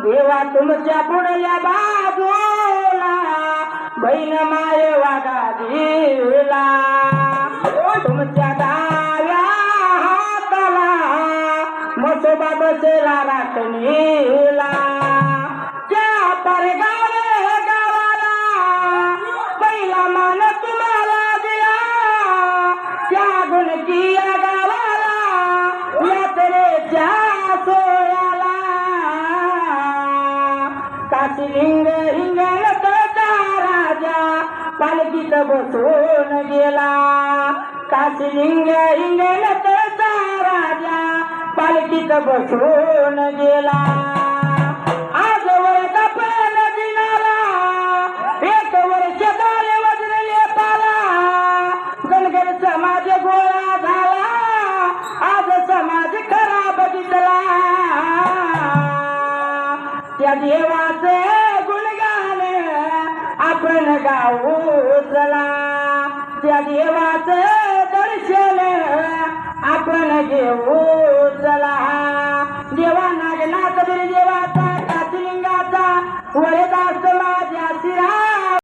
देवा तुमच्या पुढल्या बाजूला बहीण माय वागा दिला तुमच्या डाव्या हाताला मसोबा बसला राखणीला त्या परगावे गावाला पहिला मान तुम्हाला दिला त्या गुणकीया गावाला यात्रेच्या सोहळ्याला काशीलिंग हिंगणचा राजा पालखीत बसून गेला काशीलिंग हिंगणचा राजा पालखीत बसून गेला आजवर कपल दिनाला एक वर्ष झाले वजरले पाला गणगण समाज गोळा झाला आज समाज खराब दिसला त्या देवाचे गुणगान आपण गाऊ चला त्या देवाचे दर्शन